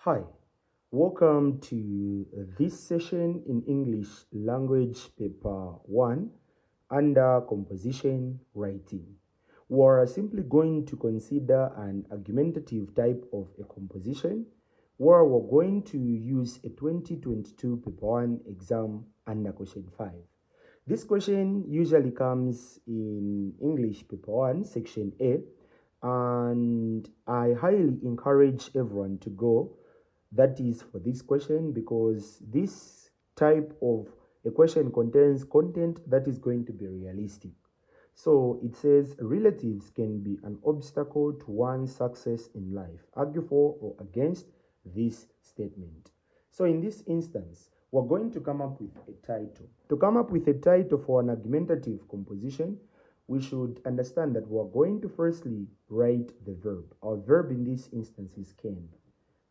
Hi, welcome to this session in English Language Paper 1 under Composition Writing. We are simply going to consider an argumentative type of a composition where we're going to use a 2022 Paper 1 exam under question 5. This question usually comes in English Paper 1, Section A, and I highly encourage everyone to go that is for this question because this type of a question contains content that is going to be realistic. So it says relatives can be an obstacle to one's success in life. Argue for or against this statement. So in this instance, we're going to come up with a title. To come up with a title for an argumentative composition, we should understand that we're going to firstly write the verb. Our verb in this instance is can.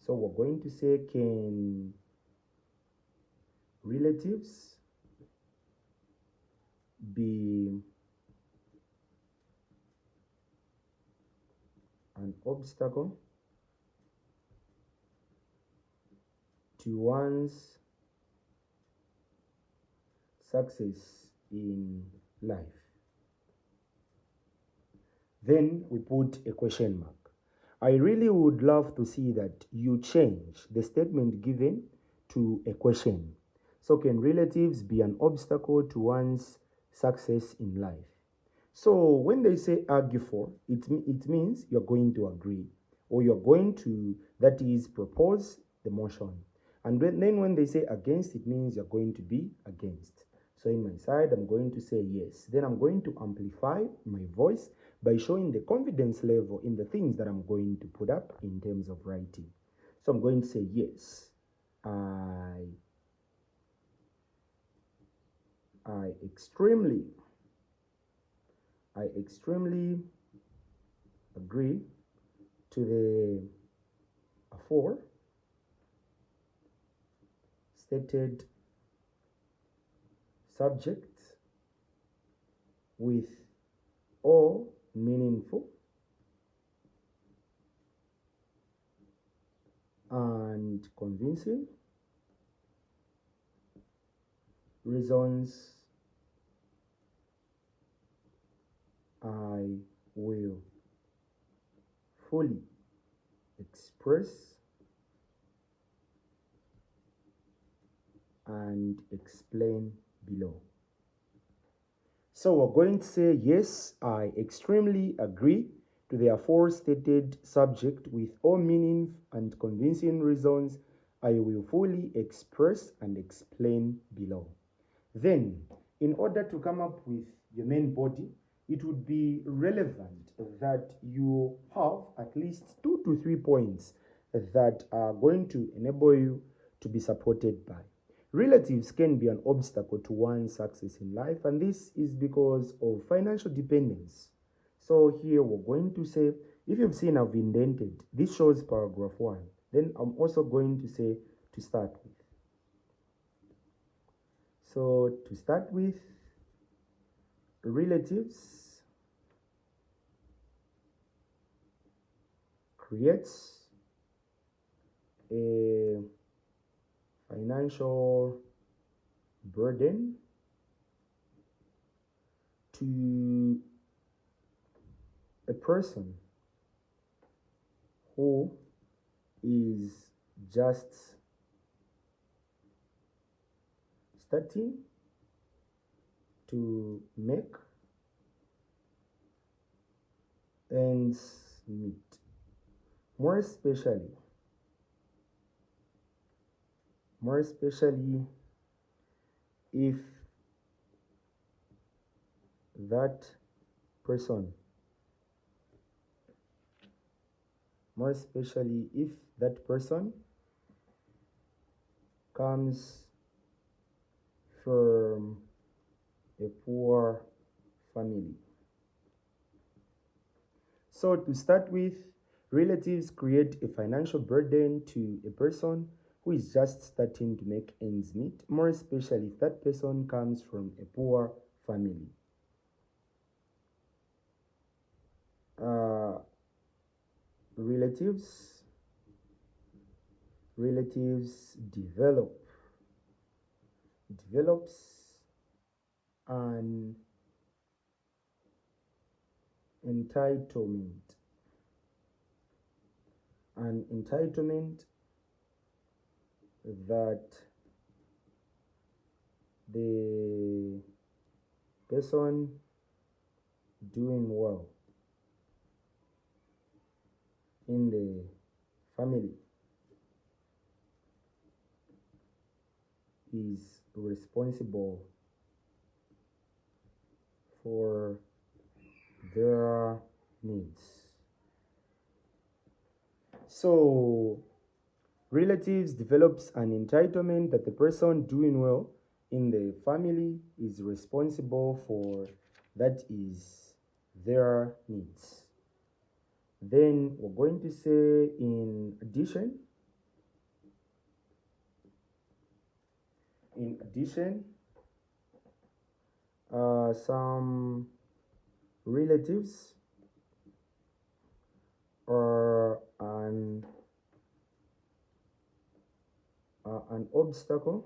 So we're going to say, can relatives be an obstacle to one's success in life? Then we put a question mark. I really would love to see that you change the statement given to a question. So can relatives be an obstacle to one's success in life? So when they say argue for, it means you're going to agree or you're going to, that is, propose the motion. And then when they say against, it means you're going to be against. So in my side, I'm going to say yes. Then I'm going to amplify my voice by showing the confidence level in the things that I'm going to put up in terms of writing. So I'm going to say yes. I extremely agree to the afore stated subject with all meaningful and convincing reasons. I will fully express and explain below. So we're going to say, yes, I extremely agree to the aforestated subject with all meaning and convincing reasons. I will fully express and explain below. Then, in order to come up with your main body, it would be relevant that you have at least 2 to 3 points that are going to enable you to be supported by. Relatives can be an obstacle to one's success in life, and this is because of financial dependence. So here we're going to say, if you've seen I've indented, this shows paragraph 1. Then I'm also going to say to start with. So to start with, relatives creates a financial burden to a person who is just starting to make ends meet. More especially if that person comes from a poor family. So to start with, relatives create a financial burden to a person who is just starting to make ends meet, more especially if that person comes from a poor family. Relatives relatives develops an entitlement. An entitlement that the person doing well in the family is responsible for their needs. So relatives develops an entitlement that the person doing well in the family is responsible for, that is their needs. Then we're going to say in addition, some relatives are an obstacle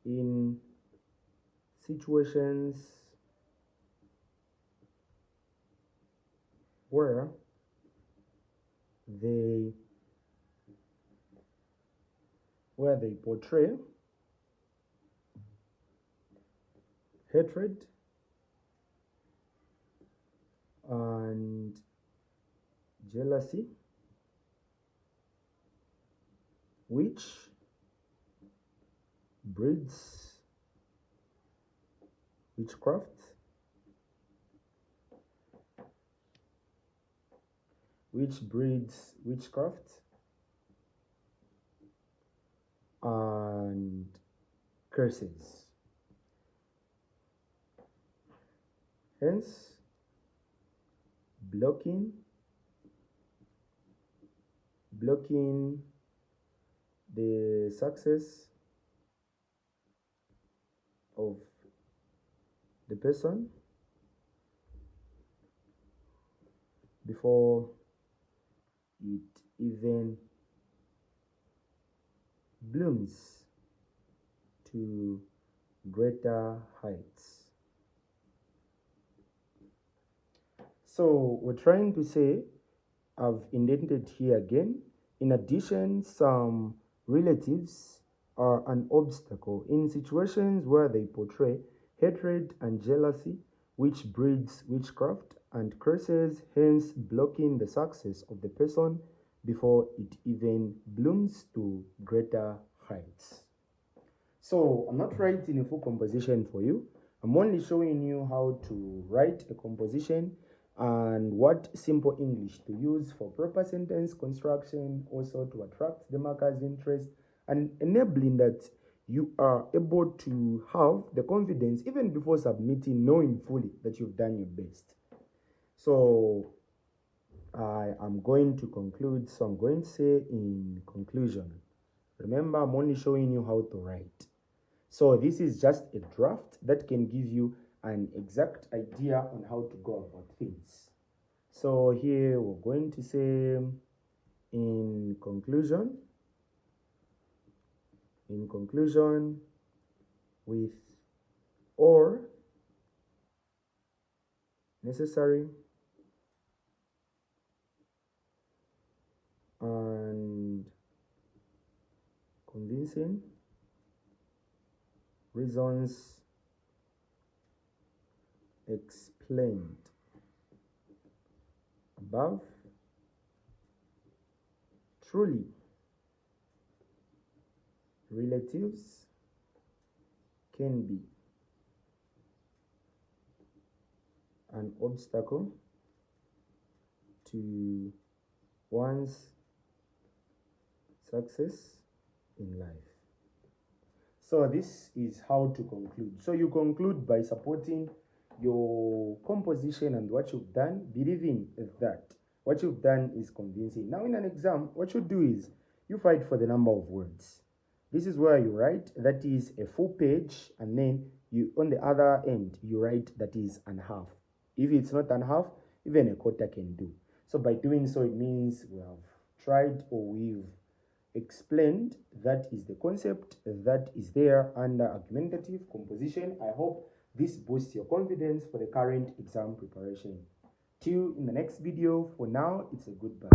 in situations where they portray hatred and jealousy, which breeds witchcraft, and curses. Hence, blocking the success of the person before it even blooms to greater heights. So we're trying to say, I've indented here again, in addition, some relatives are an obstacle in situations where they portray hatred and jealousy, which breeds witchcraft and curses, hence blocking the success of the person before it even blooms to greater heights. So I'm not writing a full composition for you. I'm only showing you how to write a composition and what simple English to use for proper sentence construction, also to attract the marker's interest and enabling that you are able to have the confidence even before submitting, knowing fully that you've done your best. So I am going to conclude. So I'm going to say in conclusion, remember I'm only showing you how to write. So this is just a draft that can give you an exact idea on how to go about things. So here we're going to say in conclusion, with or necessary and convincing reasons explained above, truly relatives can be an obstacle to one's success in life. So this is how to conclude. So you conclude by supporting your composition and what you've done, believing that what you've done is convincing. Now in an exam, what you do is you fight for the number of words. This is where you write that is a full page, and then you on the other end you write that is an half. If it's not an half, even a quarter can do. So by doing so, it means we have tried or we've explained. That is the concept that is there under argumentative composition. I hope this boosts your confidence for the current exam preparation. Till in the next video, for now, it's a goodbye.